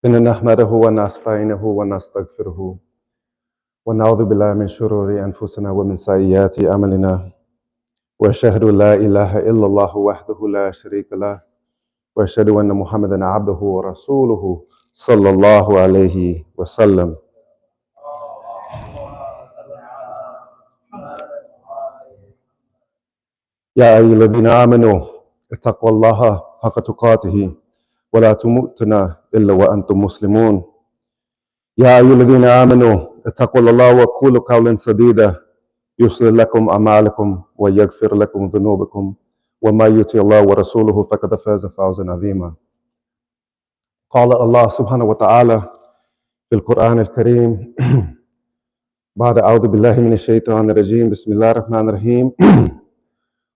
إن نحمده ونستعينه ونستغفره ونعوذ بالله من شرور أنفسنا ومن سيئات أعمالنا وأشهد أن لا إله إلا الله وحده لا شريك له وأشهد أن محمدا عبده ورسوله صلى الله عليه وسلم. يا أيها الذين آمنوا اتقوا الله حق تقاته ولا تموتن إلا وأنتم مسلمون. يا أيها الذين آمنوا اتقوا الله وقولوا قولا سديدا يصلح لكم أعمالكم ويغفر لكم ذنوبكم وما يطع الله ورسوله فقد فاز فوزا عظيما. قال الله سبحانه وتعالى في القرآن الكريم بعد أعوذ بالله من الشيطان الرجيم بسم الله الرحمن الرحيم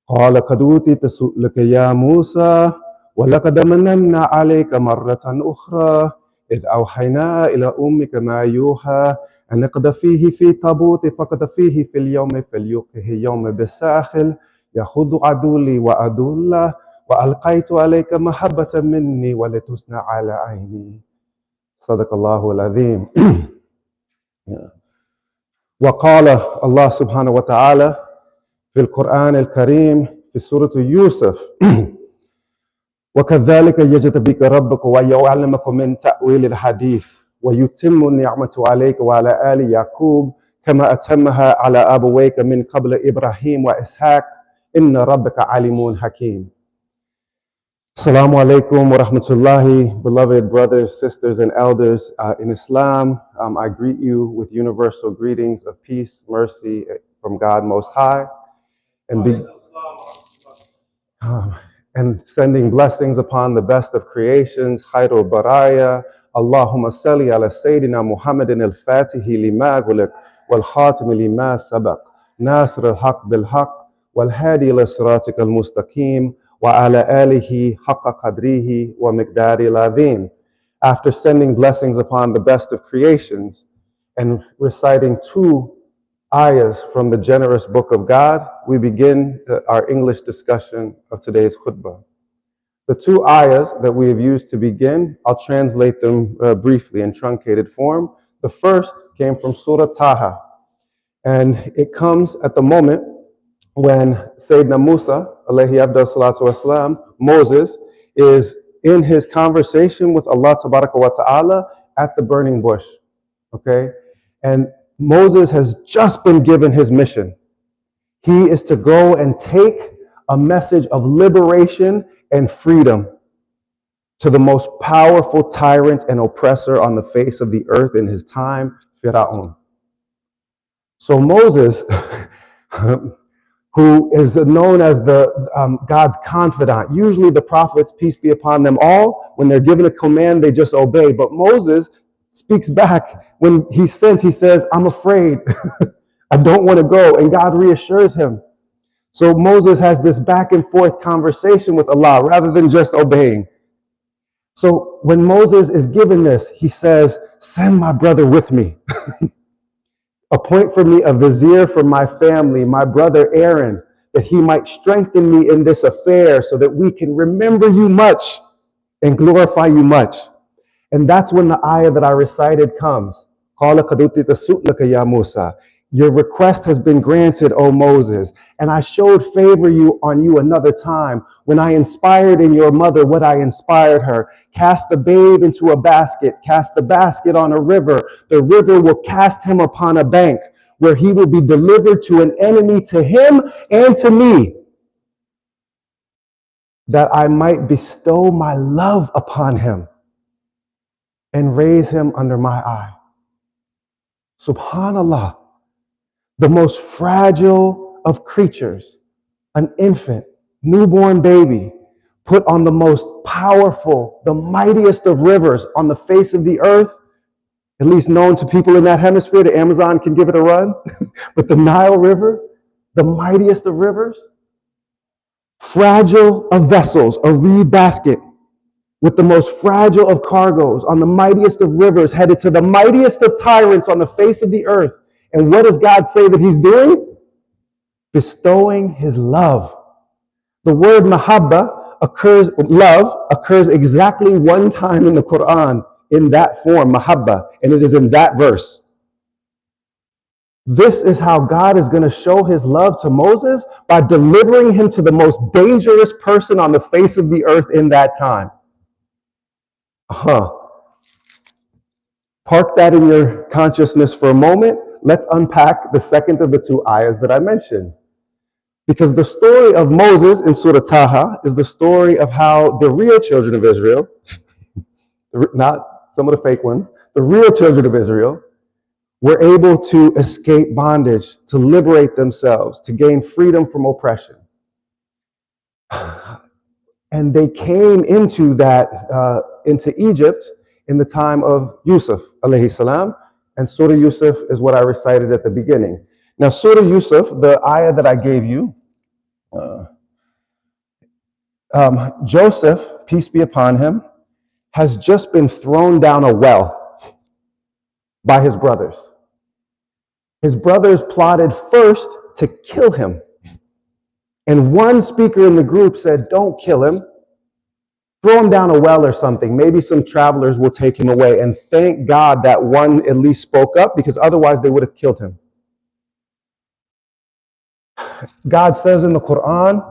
قال قد أوتيت سؤلك يا موسى ولقد مننا عليك مرة أخرى إذ أوحينا إلى أمك ما يوحى أن اقذفيه في تابوت فاقذفيه في اليوم فليلقه يوم بالساحل يأخذ عدولي وعدوله وألقيت عليك محبة مني ولتصنع على عيني. صدق الله العظيم. وقال الله سبحانه وتعالى في القرآن الكريم في سورة يوسف وكذلك يجتبيك ربك ويعلمك من تأويل الحديث ويتم نعمته عليك وعلى آل يعقوب كما أتمها على أبويك من قبل إبراهيم وإسحاق إن ربك عليم حكيم. Assalamu alaikum wa rahmatullahi, beloved brothers, sisters, and elders in Islam. I greet you with universal greetings of peace, mercy from God Most High, and sending blessings upon the best of creations, Khairul Baraya. Allahumma salli ala Sayyidina Muhammadin al-Fatihi lima ghuliq wal khatimi lima sabaq nasr al-haq bil-haq wal hadi ila siratik al-mustaqim wa ala alihi haqqa qadrihi wa miqdari al-azim. After sending blessings upon the best of creations and reciting two ayahs from the generous book of God, we begin our English discussion of today's khutbah. The two ayahs that we have used to begin, I'll translate them briefly in truncated form. The first came from Surah Taha, and it comes at the moment when Sayyidina Musa, alayhi afdal salatu wasalam, Moses, is in his conversation with Allah tabaraka wa ta'ala at the burning bush, okay? And Moses has just been given his mission. He is to go and take a message of liberation and freedom to the most powerful tyrant and oppressor on the face of the earth in his time, Fir'aun. So Moses, who is known as the God's confidant, usually the prophets, peace be upon them all, when they're given a command, they just obey. But Moses speaks back. When he's sent, he says, I'm afraid. I don't want to go. And God reassures him. So Moses has this back and forth conversation with Allah rather than just obeying. So when Moses is given this, he says, send my brother with me. Appoint for me a vizier from my family, my brother Aaron, that he might strengthen me in this affair so that we can remember you much and glorify you much. And that's when the ayah that I recited comes. Your request has been granted, O Moses, and I showed favor on you another time when I inspired in your mother what I inspired her. Cast the babe into a basket, cast the basket on a river. The river will cast him upon a bank where he will be delivered to an enemy, to him and to me, that I might bestow my love upon him and raise him under my eye. Subhanallah. The most fragile of creatures, an infant, newborn baby, put on the most powerful, the mightiest of rivers on the face of the earth, at least known to people in that hemisphere. The Amazon can give it a run, but the Nile River, the mightiest of rivers, fragile of vessels, a reed basket, with the most fragile of cargoes on the mightiest of rivers, headed to the mightiest of tyrants on the face of the earth. And what does God say that he's doing? Bestowing his love. The word mahabba love occurs exactly one time in the Quran in that form, mahabba, and it is in that verse. This is how God is going to show his love to Moses, by delivering him to the most dangerous person on the face of the earth in that time. Park that in your consciousness for a moment. Let's unpack the second of the two ayahs that I mentioned. Because the story of Moses in Surah Taha is the story of how the real children of Israel, not some of the fake ones, the real children of Israel were able to escape bondage, to liberate themselves, to gain freedom from oppression. And they came into Egypt in the time of Yusuf, alayhi salam, and Surah Yusuf is what I recited at the beginning. Now, Surah Yusuf, the ayah that I gave you, Joseph, peace be upon him, has just been thrown down a well by his brothers. His brothers plotted first to kill him. And one speaker in the group said, don't kill him. Throw him down a well or something. Maybe some travelers will take him away. And thank God that one at least spoke up, because otherwise they would have killed him. God says in the Quran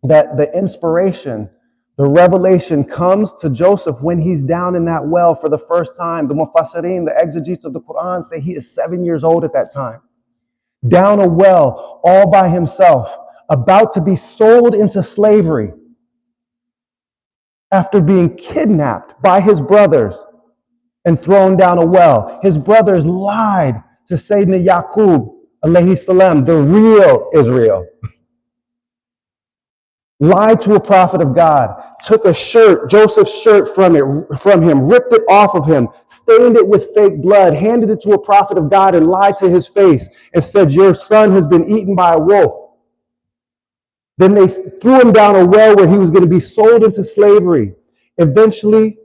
that the inspiration, the revelation comes to Joseph when he's down in that well for the first time. The Mufassirin, the exegetes of the Quran, say he is 7 years old at that time. Down a well, all by himself, about to be sold into slavery after being kidnapped by his brothers and thrown down a well. His brothers lied to Sayyidina Yaqub, alayhi salam, the real Israel. Lied to a prophet of God, took a shirt, Joseph's shirt from him, ripped it off of him, stained it with fake blood, handed it to a prophet of God and lied to his face and said, your son has been eaten by a wolf. Then they threw him down a well where he was going to be sold into slavery. Eventually,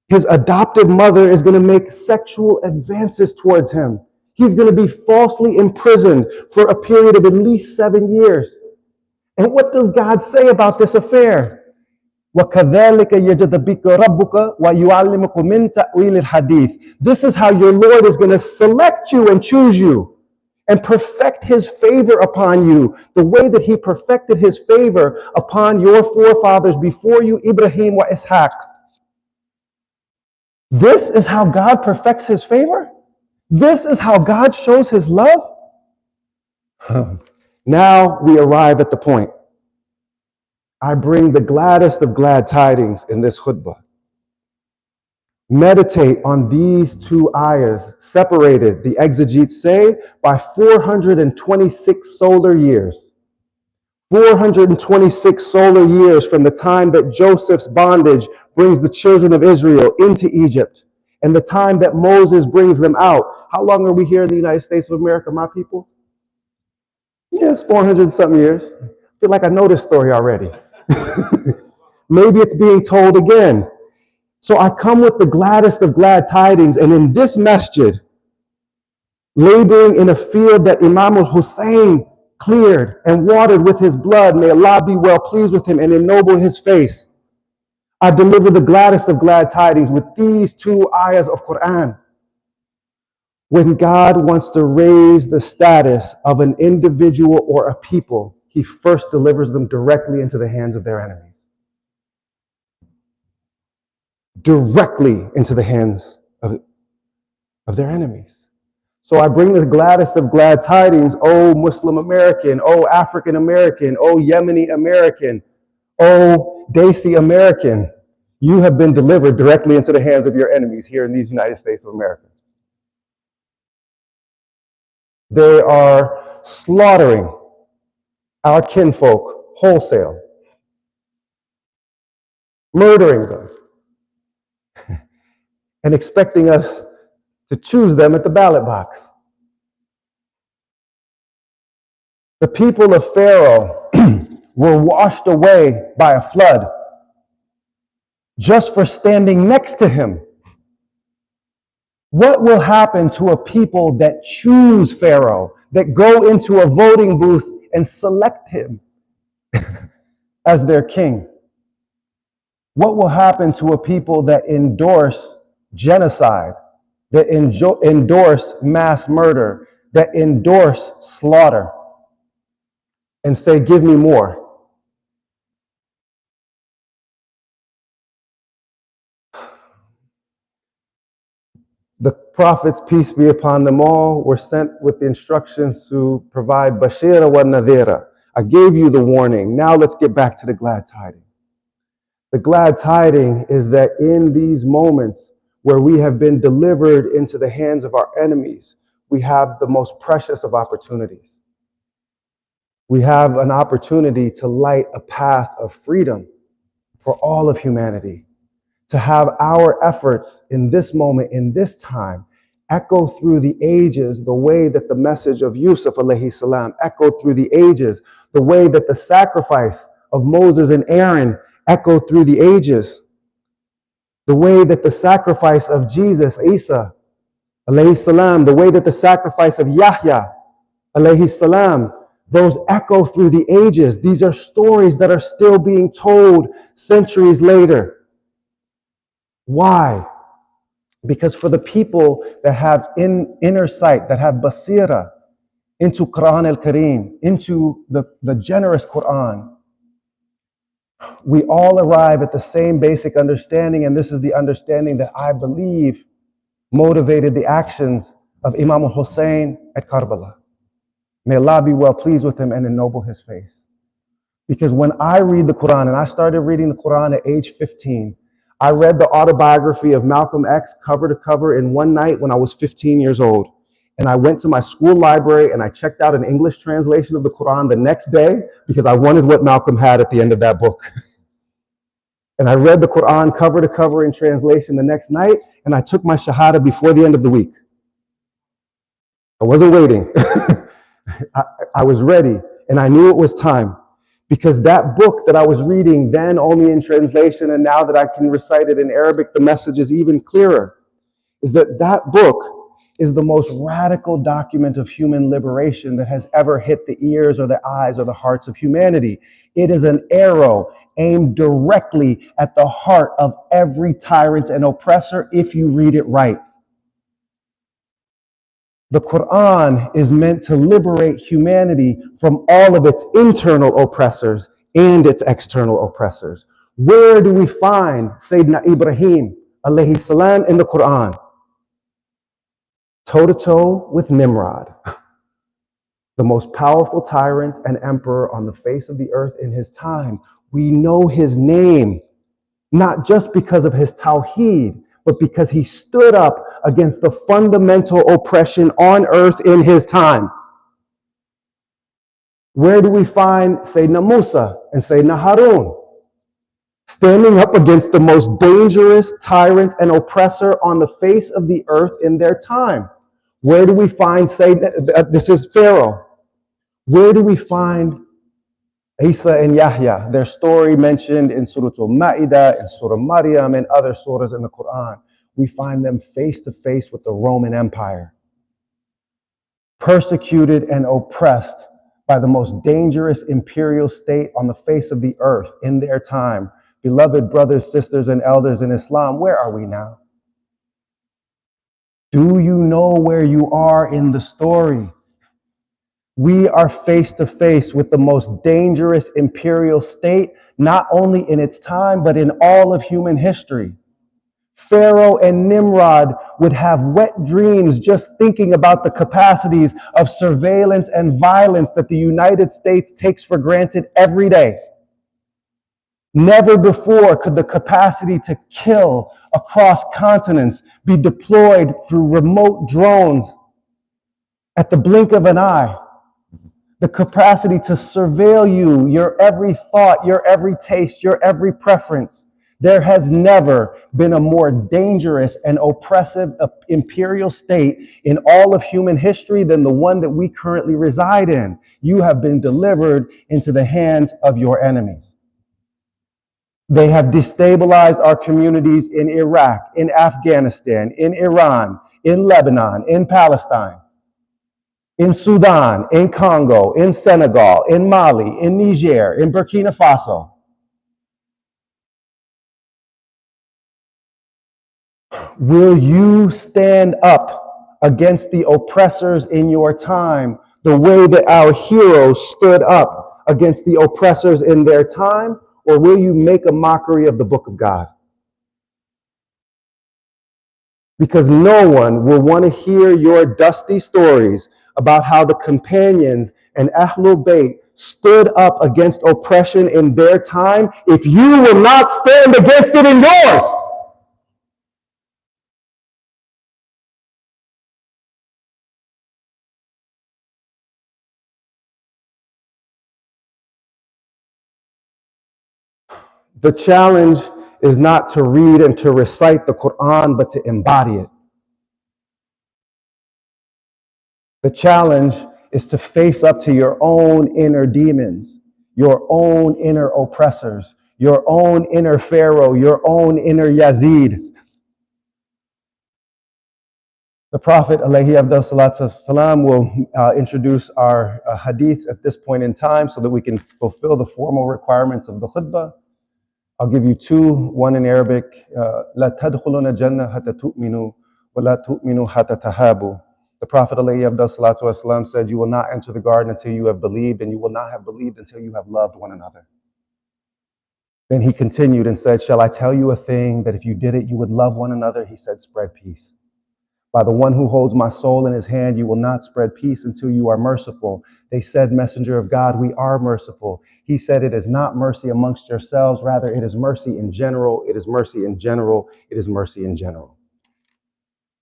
his adoptive mother is going to make sexual advances towards him. He's going to be falsely imprisoned for a period of at least 7 years. And what does God say about this affair? وَكَذَلِكَ يَجْتَبِيكَ رَبُّكَ وَيُعَلِّمُكَ مِنْ تَأْوِيلِ الْحَدِيثِ. This is how your Lord is going to select you and choose you and perfect his favor upon you, the way that he perfected his favor upon your forefathers before you, Ibrahim wa Ishaq. This is how God perfects his favor? This is how God shows his love? Now we arrive at the point. I bring the gladdest of glad tidings in this khutbah. Meditate on these two ayahs, separated, the exegetes say, by 426 solar years. 426 solar years from the time that Joseph's bondage brings the children of Israel into Egypt, and the time that Moses brings them out. How long are we here in the United States of America, my people? Yes, 400 and something years. I feel like I know this story already. Maybe it's being told again. So I come with the gladdest of glad tidings, and in this masjid, laboring in a field that Imam al-Hussein cleared and watered with his blood, may Allah be well pleased with him and ennoble his face, I deliver the gladdest of glad tidings with these two ayahs of Quran. When God wants to raise the status of an individual or a people, he first delivers them directly into the hands of their enemies. Directly into the hands of their enemies. So I bring the gladdest of glad tidings, O Muslim American, O African American, O Yemeni American, O Desi American. You have been delivered directly into the hands of your enemies here in these United States of America. They are slaughtering our kinfolk wholesale, murdering them, and expecting us to choose them at the ballot box. The people of Pharaoh were washed away by a flood just for standing next to him. What will happen to a people that choose Pharaoh, that go into a voting booth and select him as their king? What will happen to a people that endorse genocide, that endorse mass murder, that endorse slaughter, and say, give me more. The prophets, peace be upon them all, were sent with the instructions to provide Bashira wa Nadhira. I gave you the warning. Now let's get back to the glad tiding. The glad tiding is that in these moments where we have been delivered into the hands of our enemies, we have the most precious of opportunities. We have an opportunity to light a path of freedom for all of humanity, to have our efforts in this moment, in this time, echo through the ages the way that the message of Yusuf alayhi salam echoed through the ages, the way that the sacrifice of Moses and Aaron echoed through the ages, the way that the sacrifice of Jesus, Isa alayhi salam, the way that the sacrifice of Yahya alayhi salam, those echo through the ages. These are stories that are still being told centuries later. Why? Because for the people that have inner sight, that have basira into Quran al-Kareem, into the generous Quran, we all arrive at the same basic understanding, and this is the understanding that I believe motivated the actions of Imam Hussein at Karbala. May Allah be well pleased with him and ennoble his face. Because when I read the Quran, and I started reading the Quran at age 15, I read the autobiography of Malcolm X cover to cover in one night when I was 15 years old. And I went to my school library and I checked out an English translation of the Quran the next day because I wanted what Malcolm had at the end of that book. And I read the Quran cover to cover in translation the next night, and I took my Shahada before the end of the week. I wasn't waiting. I was ready, and I knew it was time. Because that book that I was reading then only in translation, and now that I can recite it in Arabic, the message is even clearer, is that that book is the most radical document of human liberation that has ever hit the ears or the eyes or the hearts of humanity. It is an arrow aimed directly at the heart of every tyrant and oppressor if you read it right. The Quran is meant to liberate humanity from all of its internal oppressors and its external oppressors. Where do we find Sayyidina Ibrahim alayhi salam in the Quran? Toe to toe with Nimrod, the most powerful tyrant and emperor on the face of the earth in his time. We know his name, not just because of his tawheed, but because he stood up against the fundamental oppression on earth in his time. Where do we find Sayyidina Musa and Sayyidina Harun? Standing up against the most dangerous tyrant and oppressor on the face of the earth in their time. Where do we find this is Pharaoh. Where do we find Isa and Yahya, their story mentioned in Surah Al-Ma'idah and Surah Maryam and other surahs in the Quran? We find them face to face with the Roman Empire, persecuted and oppressed by the most dangerous imperial state on the face of the earth in their time. Beloved brothers, sisters, and elders in Islam, where are we now? Do you know where you are in the story? We are face to face with the most dangerous imperial state, not only in its time, but in all of human history. Pharaoh and Nimrod would have wet dreams just thinking about the capacities of surveillance and violence that the United States takes for granted every day. Never before could the capacity to kill across continents be deployed through remote drones at the blink of an eye. The capacity to surveil you, your every thought, your every taste, your every preference. There has never been a more dangerous and oppressive imperial state in all of human history than the one that we currently reside in. You have been delivered into the hands of your enemies. They have destabilized our communities in Iraq, in Afghanistan, in Iran, in Lebanon, in Palestine, in Sudan, in Congo, in Senegal, in Mali, in Niger, in Burkina Faso. Will you stand up against the oppressors in your time the way that our heroes stood up against the oppressors in their time? Or will you make a mockery of the book of God? Because no one will want to hear your dusty stories about how the companions and Ahlul Bayt stood up against oppression in their time if you will not stand against it in yours. The challenge is not to read and to recite the Quran, but to embody it. The challenge is to face up to your own inner demons, your own inner oppressors, your own inner Pharaoh, your own inner Yazid. The Prophet ﷺ will introduce our hadiths at this point in time so that we can fulfill the formal requirements of the khutbah. I'll give you two, one in Arabic. لا تدخلون الجنة حتى تؤمنوا ولا تؤمنوا حتى تهابوا. The Prophet ﷺ said, you will not enter the garden until you have believed, and you will not have believed until you have loved one another. Then he continued and said, shall I tell you a thing that if you did it, you would love one another? He said, spread peace. By the one who holds my soul in his hand, you will not spread peace until you are merciful. They said, Messenger of God, we are merciful. He said, it is not mercy amongst yourselves. Rather, it is mercy in general. It is mercy in general. It is mercy in general.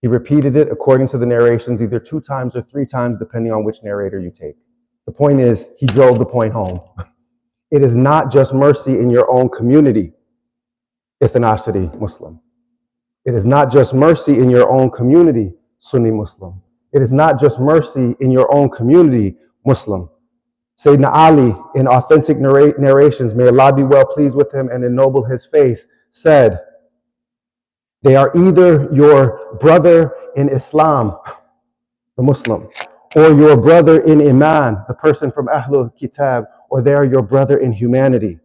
He repeated it according to the narrations, either 2 times or 3 times, depending on which narrator you take. The point is, he drove the point home. It is not just mercy in your own community, Ithanashari Muslim. It is not just mercy in your own community, Sunni Muslim. It is not just mercy in your own community, Muslim. Sayyidina Ali, in authentic narrations, may Allah be well pleased with him and ennoble his face, said, they are either your brother in Islam, the Muslim, or your brother in Iman, the person from Ahlul Kitab, or they are your brother in humanity.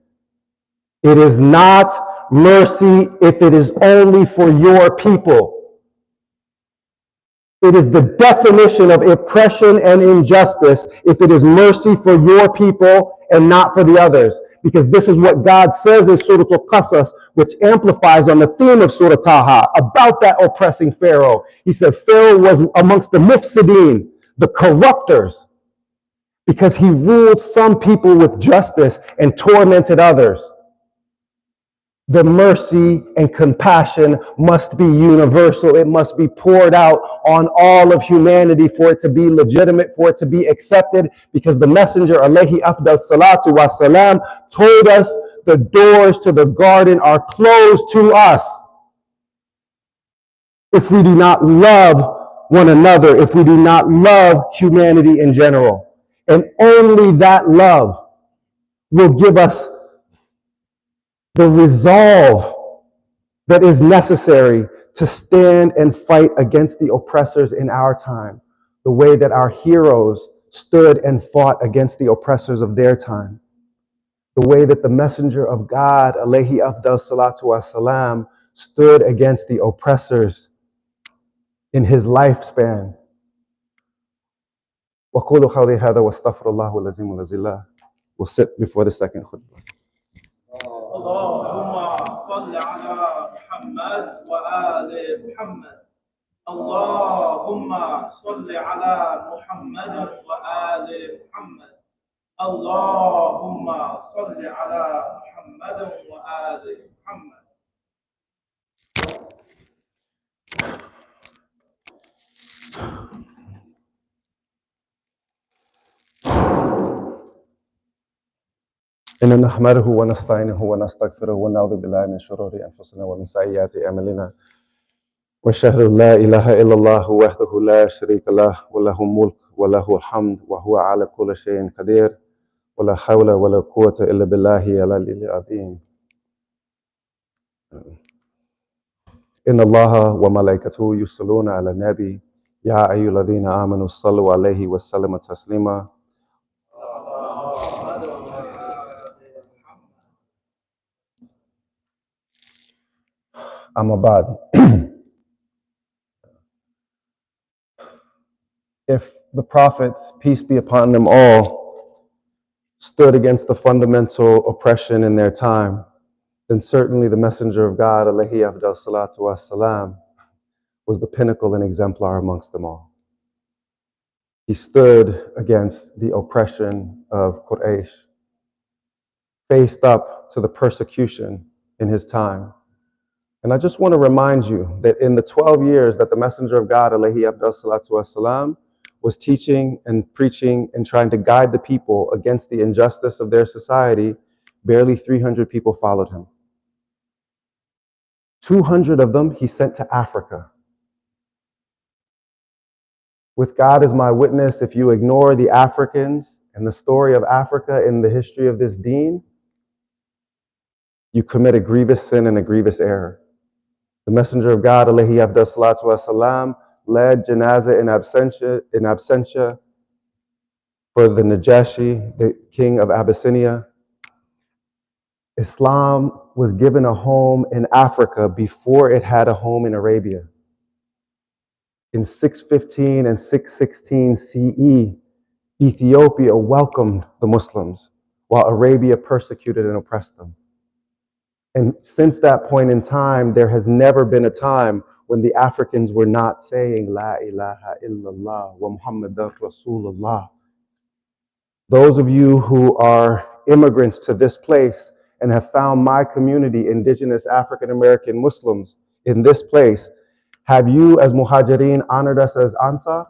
It is not mercy if it is only for your people. It is the definition of oppression and injustice if it is mercy for your people and not for the others. Because this is what God says in Surah Al-Qasas, which amplifies on the theme of Surah Taha about that oppressing Pharaoh. He said Pharaoh was amongst the mufsideen, the corruptors, because he ruled some people with justice and tormented others. The mercy and compassion must be universal. It must be poured out on all of humanity for it to be legitimate, for it to be accepted, because the Messenger, alayhi afdal salatu wa salam, told us the doors to the garden are closed to us if we do not love one another, if we do not love humanity in general. And only that love will give us the resolve that is necessary to stand and fight against the oppressors in our time, the way that our heroes stood and fought against the oppressors of their time, the way that the Messenger of God, alayhi afdal salatu wasalam, stood against the oppressors in his lifespan. وَقُولُوا قَوْلِي هَذَا وَاسْتَغْفِرُ اللَّهَ الْعَظِيمَ الَّذِي لَا. We'll sit before the second khutbah. اللهم صل على محمد وآل محمد. اللهم صل على محمد وآل محمد. اللهم صل على محمد وآل محمد. إن نحمده ونستعينه ونستغفره ونعوذ بالله من شرور أنفسنا ومن سيئات أعمالنا وأشهد أن لا إله إلا الله وحده لا شريك له وله الملك وله الحمد وهو على كل شيء قدير ولا حول ولا قوة إلا بالله العلي العظيم. إن الله وملائكته يصلون على النبي يا أيها الذين آمنوا صلوا عليه وسلموا تسليما. أما بعد, If the prophets, peace be upon them all, stood against the fundamental oppression in their time, then certainly the Messenger of God, alayhi afdal salatu wassalam, was the pinnacle and exemplar amongst them all. He stood against the oppression of Quraysh, faced up to the persecution in his time. And I just want to remind you that in the 12 years that the Messenger of God, alayhi afdal salatu wassalam, was teaching and preaching and trying to guide the people against the injustice of their society, barely 300 people followed him. 200 of them he sent to Africa. With God as my witness, if you ignore the Africans and the story of Africa in the history of this deen, you commit a grievous sin and a grievous error. The Messenger of God, alayhi afdal salatu wasalam, led janazah in absentia for the Najashi, the king of Abyssinia. Islam was given a home in Africa before it had a home in Arabia. In 615 and 616 CE, Ethiopia welcomed the Muslims, while Arabia persecuted and oppressed them. And since that point in time, there has never been a time when the Africans were not saying, La ilaha illallah wa Muhammadan Rasulullah. Those of you who are immigrants to this place and have found my community, indigenous African American Muslims, in this place, have you as Muhajirin honored us as Ansar?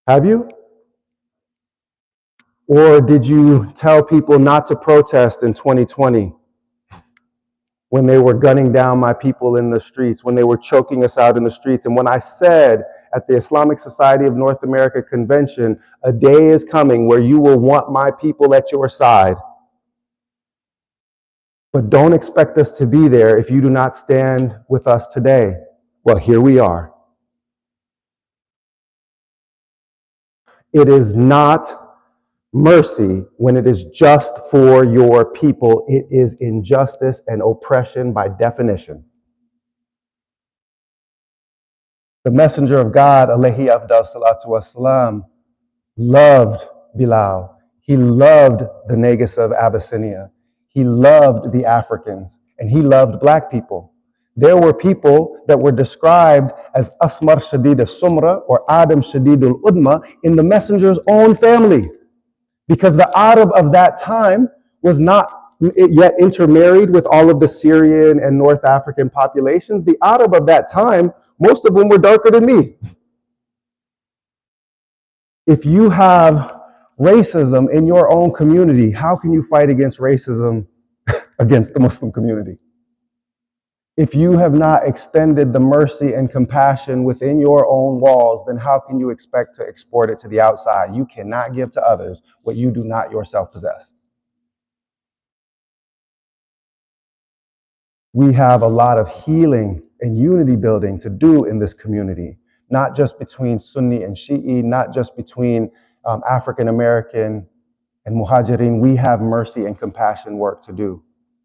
Have you? Or did you tell people not to protest in 2020 when they were gunning down my people in the streets, when they were choking us out in the streets? And when I said at the Islamic Society of North America convention, a day is coming where you will want my people at your side, but don't expect us to be there if you do not stand with us today. Well, here we are. It is not mercy when it is just for your people. It is injustice and oppression by definition. The Messenger of God, alayhi afdal salatu wassalam, loved Bilal. He loved the Negus of Abyssinia. He loved the Africans, and he loved black people. There were people that were described as Asmar Shadid al-Sumra or Adam Shadid al-Udma in the messenger's own family, because the Arab of that time was not yet intermarried with all of the Syrian and North African populations. The Arab of that time, most of them were darker than me. If you have racism in your own community, how can you fight against racism against the Muslim community? If you have not extended the mercy and compassion within your own walls, then how can you expect to export it to the outside? You cannot give to others what you do not yourself possess. We have a lot of healing and unity building to do in this community, not just between Sunni and Shi'i, not just between African American and Muhajirin. We have mercy and compassion work to do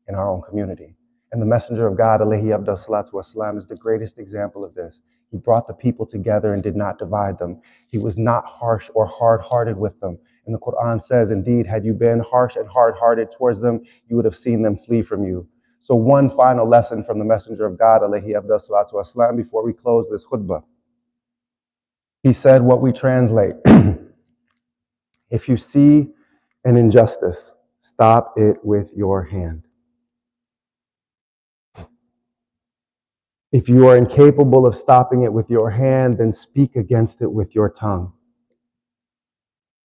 in our own community. And the Messenger of God, alayhi afdal salatu wassalam, is the greatest example of this. He brought the people together and did not divide them. He was not harsh or hard-hearted with them. And the Quran says, indeed, had you been harsh and hard-hearted towards them, you would have seen them flee from you. So one final lesson from the Messenger of God, alayhi afdal salatu wassalam, before we close this khutbah. He said what we translate. If you see an injustice, stop it with your hand. If you are incapable of stopping it with your hand, then speak against it with your tongue.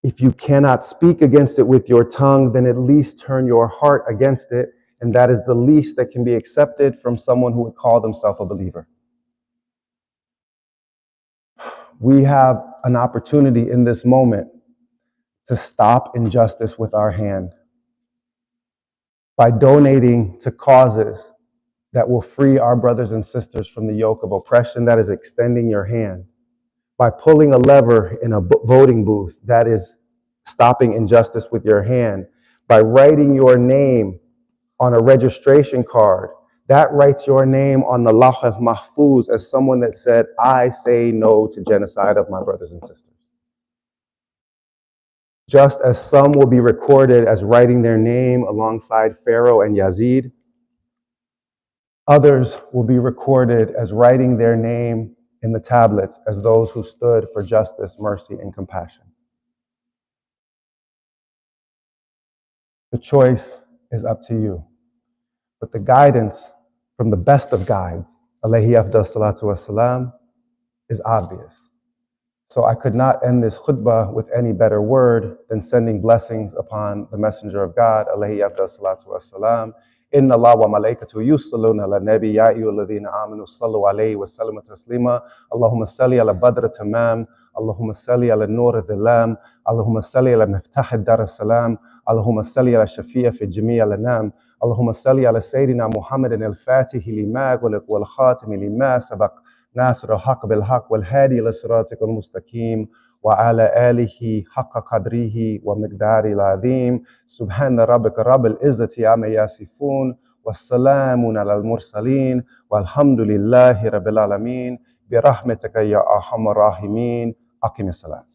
If you cannot speak against it with your tongue, then at least turn your heart against it, and that is the least that can be accepted from someone who would call themselves a believer. We have an opportunity in this moment to stop injustice with our hand by donating to causes that will free our brothers and sisters from the yoke of oppression. That is extending your hand. By pulling a lever in a voting booth, that is stopping injustice with your hand. By writing your name on a registration card, that writes your name on the Lawh al-Mahfuz as someone that said, I say no to genocide of my brothers and sisters. Just as some will be recorded as writing their name alongside Pharaoh and Yazid, others will be recorded as writing their name in the tablets as those who stood for justice, mercy, and compassion. The choice is up to you. But the guidance from the best of guides, alayhi afdal salatu wassalam, is obvious. So I could not end this khutbah with any better word than sending blessings upon the Messenger of God, alayhi afdal salatu wassalam. Inna Allah wa malaikatu yusalluna ala nabi ya ayyuhalladhina amanu sallu alayhi wa sallimu taslima. Allahumma salli ala badr tamam. Allahumma salli ala nur al-dhilam. Allahumma salli ala miftah ad-dar as-salam. Allahumma salli ala shafi'a fi jami' al-anam. Allahumma salli ala sayyidina Muhammadin al-fatih lima ghuliq wal khatim lima sabaq. ناصر الحق بالحق والهادي إلى صراطك المستقيم وعلى آله حق قدره ومقداره العظيم سبحان ربك رب العزة عما يصفون والسلام على المرسلين والحمد لله رب العالمين برحمتك يا أرحم الراحمين أقم الصلاة.